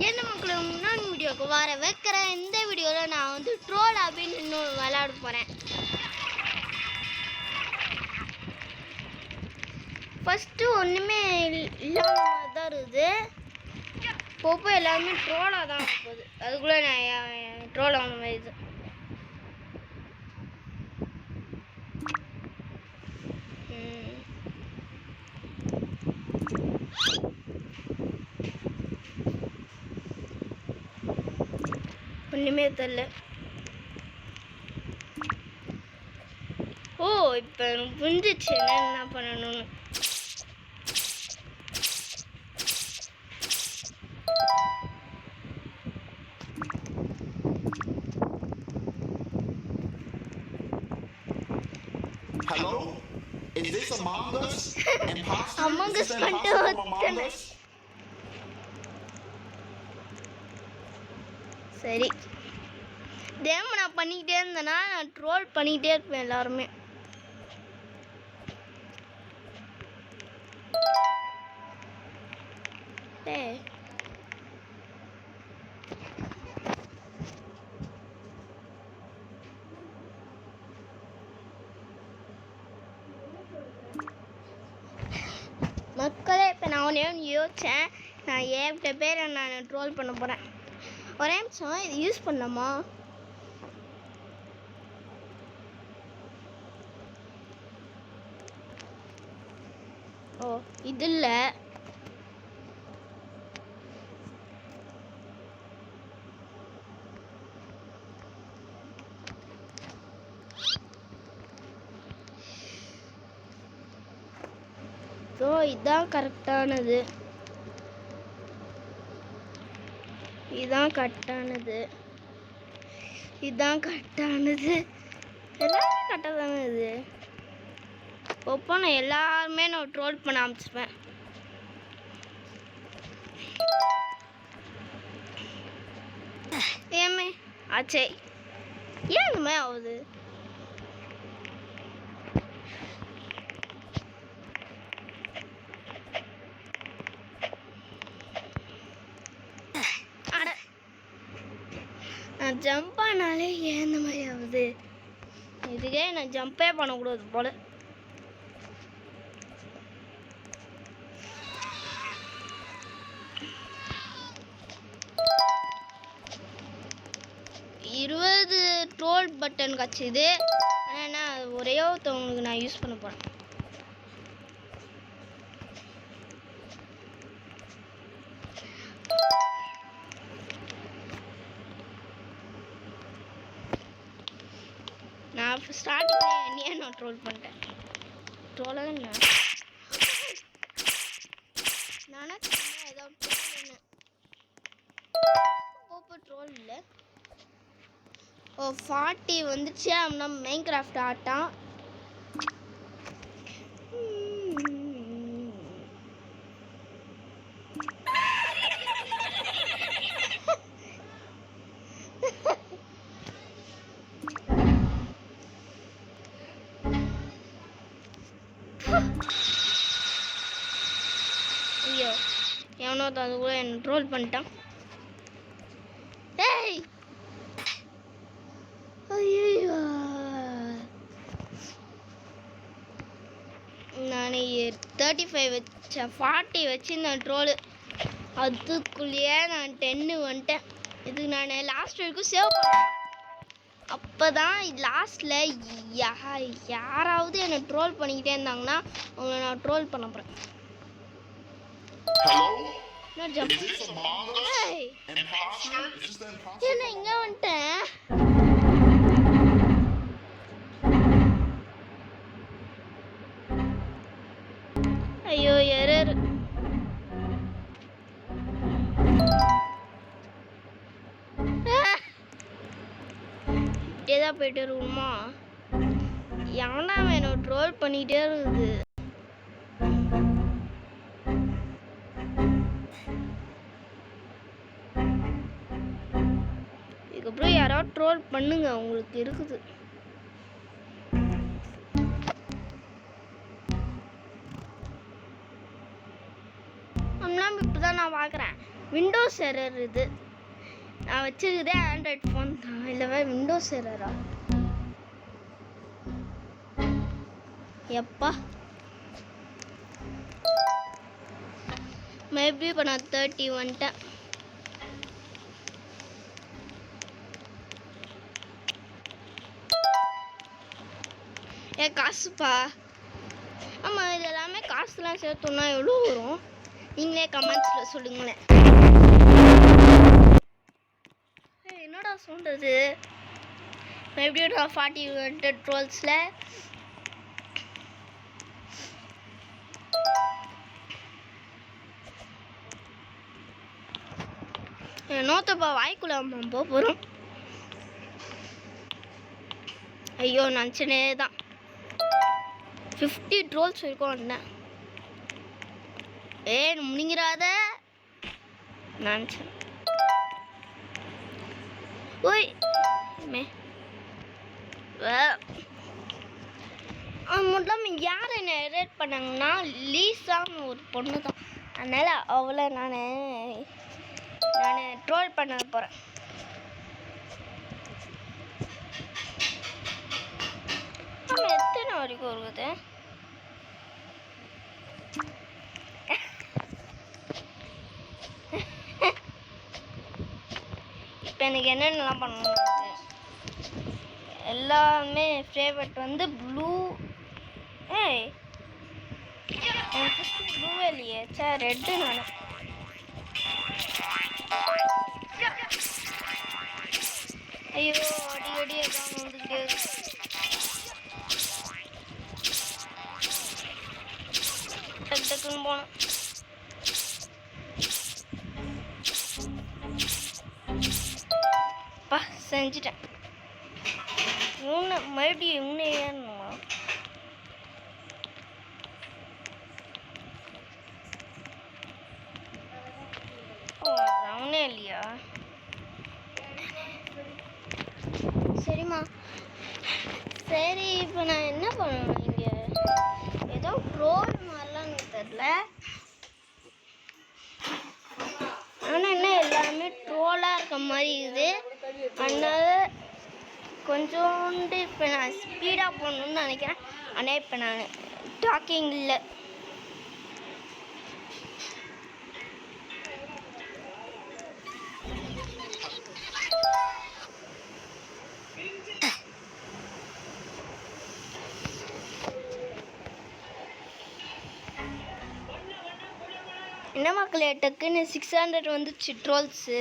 என்ன மக்கள் முன்னாடி வீடியோக்கு வர வைக்கிற இந்த வீடியோவில் நான் வந்து ட்ரோல் அப்படின்னு இன்னும் விளையாட போகிறேன். ஃபஸ்ட்டு ஒன்றுமே இல்லாமல் தான் இருக்குது. போப்போ எல்லாருமே ட்ரோலாக தான் போகுது. அதுக்குள்ளே நான் ட்ரோல் ஆன மாதிரி இது. ஒன்றுமே தெரியல. ஓ இப்போ எனக்கு புரிஞ்சிச்சு என்ன பண்ணணும்னு. Hello? Is this Among Us? Imposter? Among Us சரி, கேம் நான் பண்ணிக்கிட்டே இருந்தேன்னா நான் ட்ரோல் பண்ணிக்கிட்டே இருப்பேன் எல்லாருமே. மக்களே, இப்போ நான் ஒன்றே யோசித்தேன். நான் ஏகப்பட்ட பேரை நான் ட்ரோல் பண்ண போகிறேன். ஒரே நிமிஷம், இது யூஸ் பண்ணலாமா? ஓ இது இல்லை. ஸோ இதுதான் கரெக்டானது. இதுதான் கரெக்டானது. எல்லாமே கரெக்டாக தானே இது. அப்போ நான் எல்லாருமே நான் ட்ரோல் பண்ண ஆரம்பிச்சிருப்பேன். ஏமே ஆச்சே, ஏன் இந்த மாதிரி ஆகுது? நான் ஜம்ப் ஆனாலே ஏன் இந்த மாதிரி ஆகுது? இதுக்கே நான் ஜம்பே பண்ணக்கூடாது போல. இருபது ட்ரோல் பட்டன் கச்சுது. ஆனால் ஒரே ஒருத்தவங்களுக்கு நான் யூஸ் பண்ண போகிறேன். நான் ஸ்டார்டிங்கில் என்னையே நான் ட்ரோல் பண்ணிட்டேன். ட்ரோலாக நானே ஏதோ போப்போ ட்ரோல் இல்லை. ஓ 40 வந்துச்சு. அப்படின்னா மைன்கிராஃப்ட் ஆட்டம். ஐயோ, எவனோ அது கூட என்ன ட்ரோல் பண்ணிட்டான். ஏய் ஐயோ, நான் 35 வச்சேன், 40 வச்சு நான் ட்ரோலு. அதுக்குள்ளேயே நான் 10 வந்துட்டேன். இதுக்கு நான் லாஸ்ட் வரைக்கும் சேவ் பண்ணேன். அப்போ தான் லாஸ்ட்டில் யாராவது என்னை ட்ரோல் பண்ணிக்கிட்டே இருந்தாங்கன்னா அவங்கள நான் ட்ரோல் பண்ண போகிறேன். என்ன இங்கே வந்துட்டேன்? ஐயோ எரர். இப்படியேதான் போயிட்டு இருக்குமா? ஏன்னா வேணும் ட்ரோல் பண்ணிக்கிட்டே இருக்குது. இதுக்கப்புறம் யாராவது ட்ரோல் பண்ணுங்க, உங்களுக்கு இருக்குது. இப்பதான் நான் பார்க்குறேன். விண்டோஸ் எரர் இது. நான் வச்சிருக்கதே ஆண்ட்ராய்ட் ஃபோன் தான், இல்லவே விண்டோஸ் எரரா? எப்பா மேபி இப்போ நான் 30 வந்துட்டேன். காசுப்பா. ஆமாம், இது எல்லாமே காசுலாம் சேர்த்தோம்னா எவ்வளோ வரும்? நீங்களே கமெண்ட்ஸில் சொல்லுங்களேன். என்னடா சொல்கிறது? மறுபடியும் நான் 40 ட்ரோல்ஸில் நோத்தப்பா வாய்க்குள்ள போக போகிறோம். ஐயோ நினச்சனே தான் 50 ட்ரோல்ஸ் இருக்கும் அண்ணன். முடிங்கிறாத நினச்சேன். ஓய் மட்டும் யார் என்னை ரேட் பண்ணாங்கன்னா லீசான்னு ஒரு பொண்ணு தான். அதனால் அவளை நான் ட்ரோல் பண்ண போகிறேன். எத்தனை வரைக்கும் இருக்குது? இப்போ எனக்கு என்னென்னலாம் பண்ணணும்? எல்லாமே ஃபேவரட் வந்து ப்ளூ. ப்ளூவே இல்லையே, சார் ரெட்டு. நான் ஐயோ அடி எல்லாம் வந்துக்கிட்டே டக்குன்னு போனோம். பா செஞ்சுட்டேன். மறுபடியும் ஏறணுமா? அவனே இல்லையா? சரிம்மா, சரி இப்போ நான் என்ன பண்ணணும்? இங்கே ஏதோ ட்ரோல் மாதிரிலாம் எனக்கு தெரில. ஆனால் என்ன எல்லாருமே ட்ரோலாக இருக்க மாதிரி இருக்குது. அதனால் கொஞ்சோண்டு இப்போ நான் ஸ்பீடாக போகணுன்னு நினைக்கிறேன். ஆனால் இப்போ நான் டாக்கிங் இல்லை. என்ன மக்களே, டக்குன்னு 600 வந்துச்சு ட்ரோல்ஸு.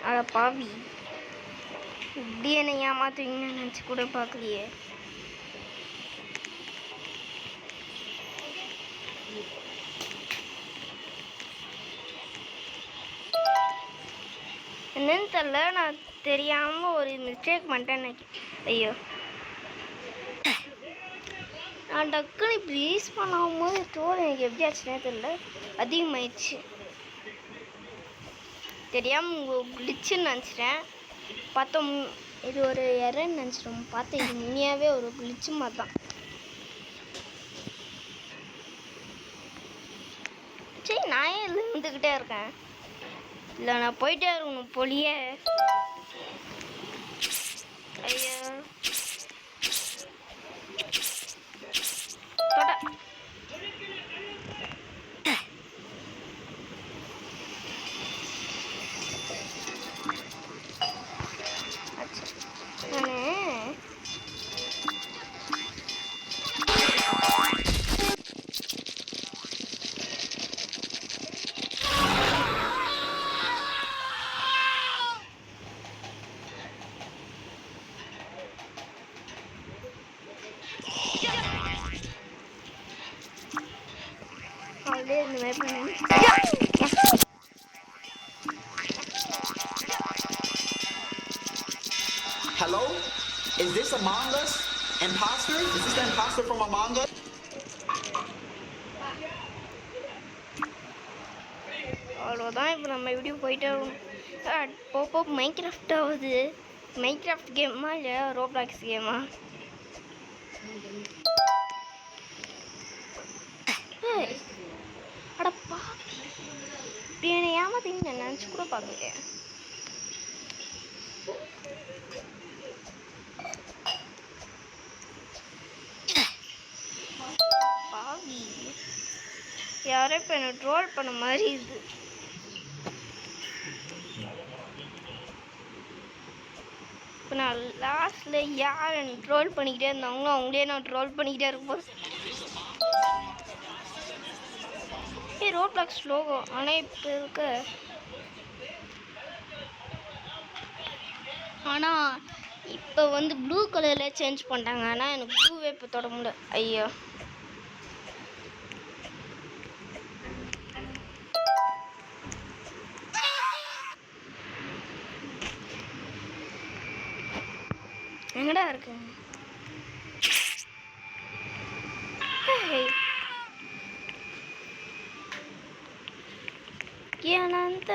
அட பாவி, இப்படி என்னை ஏமாத்துவீங்கன்னு நினச்சி கூட பார்க்கலையே. என்னன்னு தெரில, நான் தெரியாமல் ஒரு மிஸ்டேக் பண்ணிட்டேன்னு. ஐயோ, நான் டக்குன்னு இப்படி யூஸ் பண்ணும்போது தோல் எனக்கு எப்படி ஆச்சுன்னே தெரில, அதிகமாகிடுச்சு. தெரியாமல் உங்கள் கிளிச்சுன்னு நினச்சிட்டேன். பார்த்தோம் இது ஒரு எரன்னு நினச்சிட்டோம். பார்த்தா இது உண்மையாகவே ஒரு கிளிச்சு மாதிரி தான். சரி, நான் ஏன் இருந்துக்கிட்டே இருக்கேன்? இல்லை, நான் போயிட்டே இருக்கணும் போலியே. ஐயோ தொட. Hello? Is this Among Us? Imposter? Is this the imposter from Among Us? அவ்வளோதான். இப்போ நம்ம வீடியோ போயிட்டே இருக்கணும். போப்போ மைன்கிராஃப்ட் ஆகுது. மைன்கிராஃப்ட் கேமா இல்லை ரோப்ளாக்ஸ் கேமா? அடப்பா, இப்படி என்னை ஏமாத்தின்னு நான் நினச்சி கூட பார்க்கலையே. பாவி, யாரோ இப்போ என்னை ட்ரோல் பண்ண மாதிரி இது. இப்போ நான் லாஸ்ட்டில் யார் என்னை ட்ரோல் பண்ணிக்கிட்டே இருந்தாங்களோ அவங்களே நான் ட்ரோல் பண்ணிக்கிட்டே இருப்போம். ரோப்ளாக்ஸ் லோகோ ஆனால் இப்போ இருக்க, ஆனால் இப்போ வந்து ப்ளூ கலரில் சேஞ்ச் பண்ணிட்டாங்க. ஆனால் எனக்கு ப்ளூவே இப்போ தொட முடியல. ஐயோ, எங்கடா இருக்கு? ஏனாந்த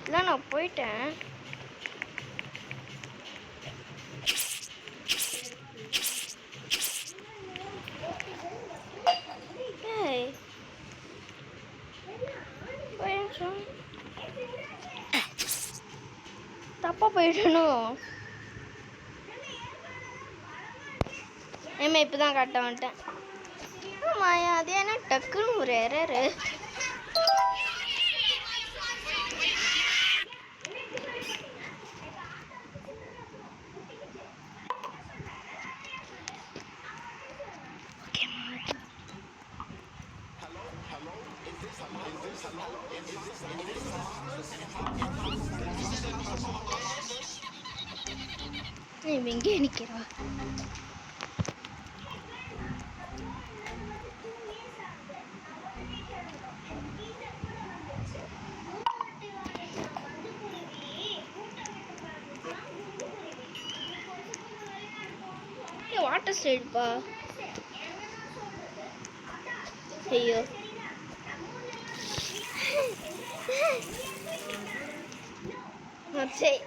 இல்லை, நான் போயிட்டேன். தப்பா போயிடணும். ஏமா இப்பதான் கட்ட வந்துட்டேன். ஆமாயா, அது என்ன டக்குன்னு ஒரு எரரு. எங்கே நிக்கிறா? வாட்டர் ஸ்லைடுப்பா. ஐயோ, சரி.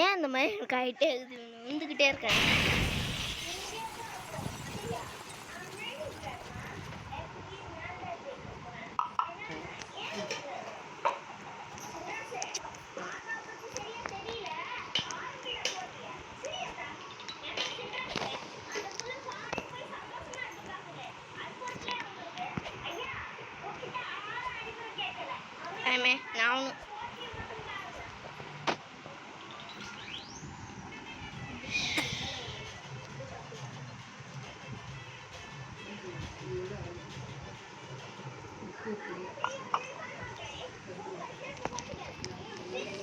ஏன் அந்த மாதிரி எனக்கு ஆகிட்டே இருக்குது? வந்துக்கிட்டே இருக்கேன்.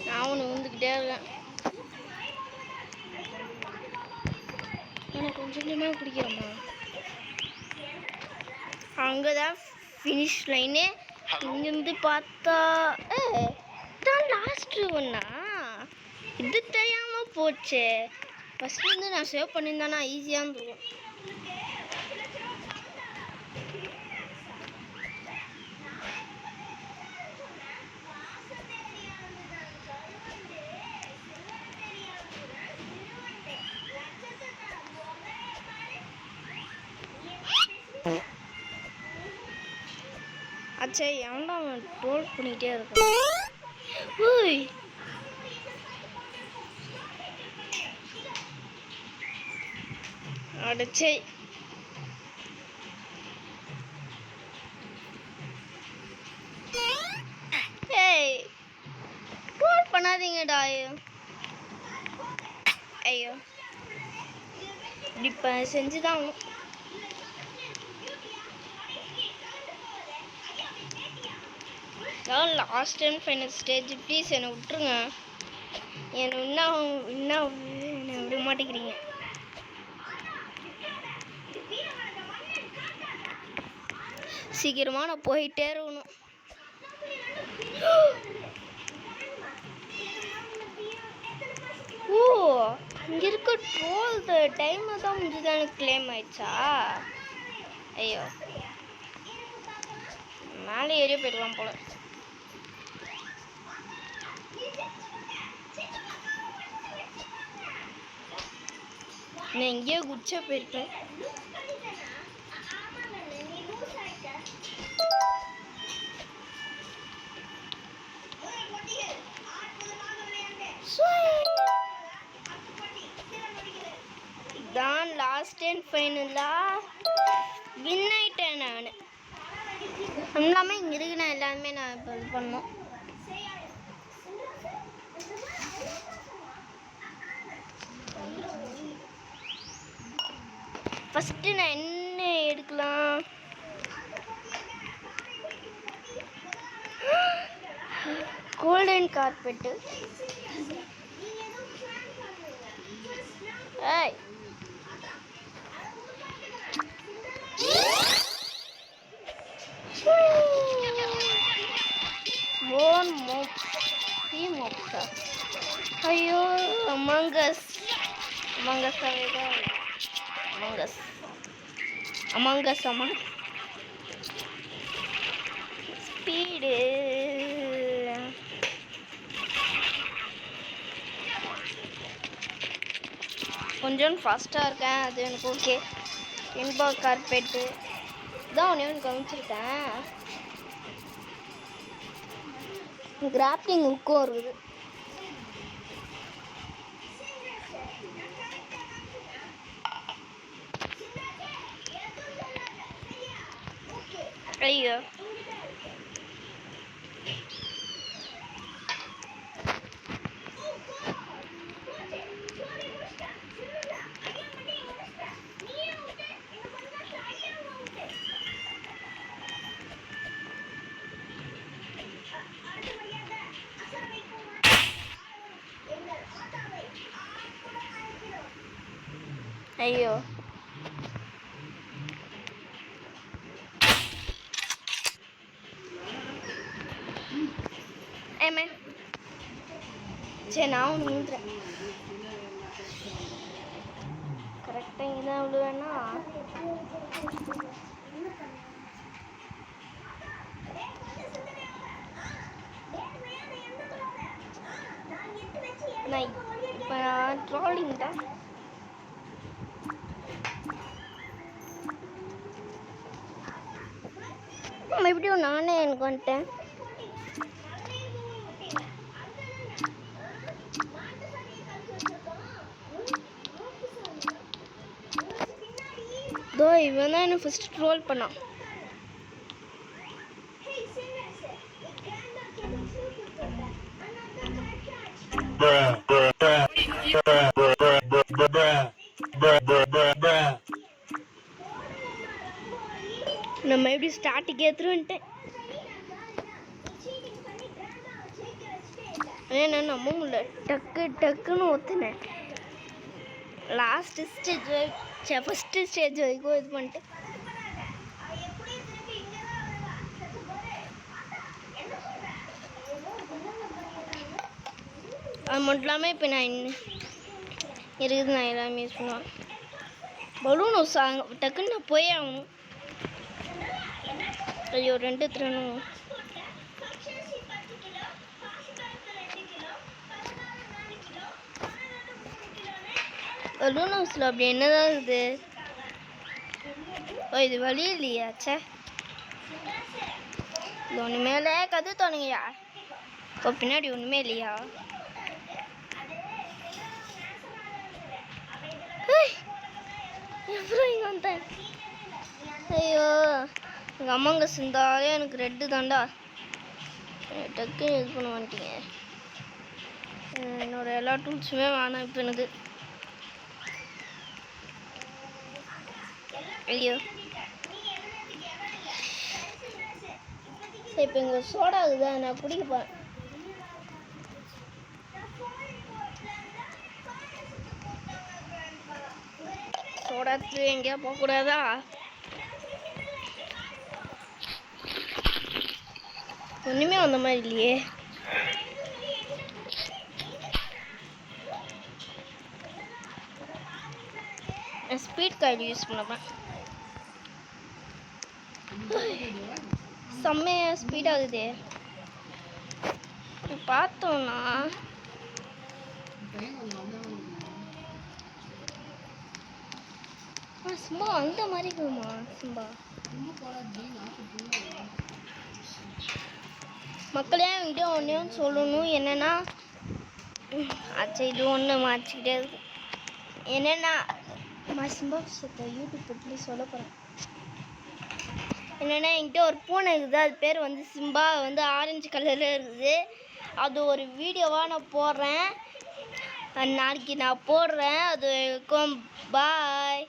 நானும் வந்துக்கிட்டே இருக்கேன். எனக்கு கொஞ்சம் கொஞ்சமாக பிடிக்கிறேம்மா. அங்கதான் ஃபினிஷ் லைனு. இங்கிருந்து பார்த்தா இதான் லாஸ்ட் ஒன்னா. இது தெரியாம போச்சு. ஃபர்ஸ்ட் வந்து நான் சேவ் பண்ணியிருந்தேன்னா ஈஸியாக இருந்துருக்கும். அச்சா, எவன்டா அவன் ட்ரோல் பண்ணிக்கிட்டே இருக்கான்? ஓய், அடச்சே. ஏய், ட்ரோல் பண்ணாதீங்கடா. ஐயோ, இப்போ செஞ்சுதான் last and final stage. Please என்னை விட்டுருங்க. என்னை என்னை விட மாட்டேங்கிறீங்க. சீக்கிரமாக நான் போயிட்டே இருக்கணும். ஓ இங்க இருக்க ட்ரோல் டைம் தான் முடிஞ்சது எனக்கு கிளைம் ஆயிடுச்சா? ஐயோ மேலே ஏறிய போயிடலாம் போல. நான் எங்கேயோ குச்சா போயிருப்பேன். தான் லாஸ்ட் அண்ட் ஃபைனலா வின் ஆயிட்டேன் நான். எல்லாமே இங்கே இருக்கு. நான் எல்லாருமே நான் இப்போ இது பண்ணோம். ஃபஸ்ட்டு நான் என்ன எடுக்கலாம்? Golden carpet. ஏய் ஓன் மோப் ஈ மோப்ஸா? ஐயோ among us among us among us among us among speed. கொஞ்சம் ஃபாஸ்ட்டாக இருக்கேன், அது எனக்கு ஓகே. இன்பா கார்பெட்டு தான் ஒன்று எனக்கு காமிச்சிருக்கேன். கிராப்டிங் ஹுக்கும் இருக்குது. ஐயோ ஐயோ ஏமே சரி நான் ஒன்று விழுந்துறேன். கரெக்டாக இங்கே தான் விழுவேன்னா நான் இப்போ நான் ட்ராலிங் தான். எப்படியும் நானே எனக்கு வந்துட்டேன். தோ இவன் தான் என்ன ஃபர்ஸ்ட் ட்ரோல் பண்ணான். நம்ம எப்படி ஸ்டார்டிங் ஏற்றுருன்ட்டேன். ஏன்னா நம்ம முடியல, டக்கு டக்குன்னு ஒத்துனேன். லாஸ்ட் ஸ்டேஜ் ஃபஸ்ட்டு ஸ்டேஜ் வரைக்கும் இது பண்ணிட்டேன். அது மட்டும் இல்லாமல் இப்போ நான் இருக்குது, நான் எல்லாமே யூஸ் பண்ணுவேன். பலூன் சாங் டக்குன்னு நான் போயே ஆகணும். ஐயோ 2 திறனும் பலூன் ஹவுஸில் அப்படி என்னதான் இருக்குது? ஓ இது வழி இல்லையா? சே இது ஒன்றுமேலே கது தோணுங்கய்யா. இப்போ பின்னாடி ஒன்றுமே இல்லையா? அப்புறம் இங்கே வந்தேன். ஐயோ எங்கள் அம்மாங்க சிந்தாலே எனக்கு ரெட்டு தாண்டா. டக்குன்னு இது பண்ண மாட்டீங்க. என்னோட எல்லா டூல்ஸுமே வேணாம் இப்போ எனக்கு. ஐயோ சரி இப்போ இங்கே சோடா இருக்குதா, நான் குடிக்க போகிறேன். சோடாத்து எங்கேயா போகக்கூடாதா? ஒன்றுமே அந்த மாதிரி இல்லையே. ஸ்பீட் கார்டு யூஸ் பண்ணப்பேன். செம்மையா ஸ்பீட் ஆகுது. பார்த்தோம்னா சும்மா அந்த மாதிரி இருக்குமா சும்மா மக்களே என்கிட்ட ஒன்றையும் சொல்லணும். என்னென்னா ஆச்சு இது ஒன்று மாற்றிக்கிட்டே இருக்கு. என்னென்னா சிம்பா விஷயத்தை யூடியூப் பற்றி சொல்ல போகிறேன். என்னென்னா என்கிட்ட ஒரு பூனை இருக்குது. அது பேர் வந்து சிம்பா, வந்து ஆரஞ்சு கலரில் இருக்குது. அது ஒரு வீடியோவாக நான் போடுறேன். நாளைக்கு நான் போடுறேன். அது பாய்.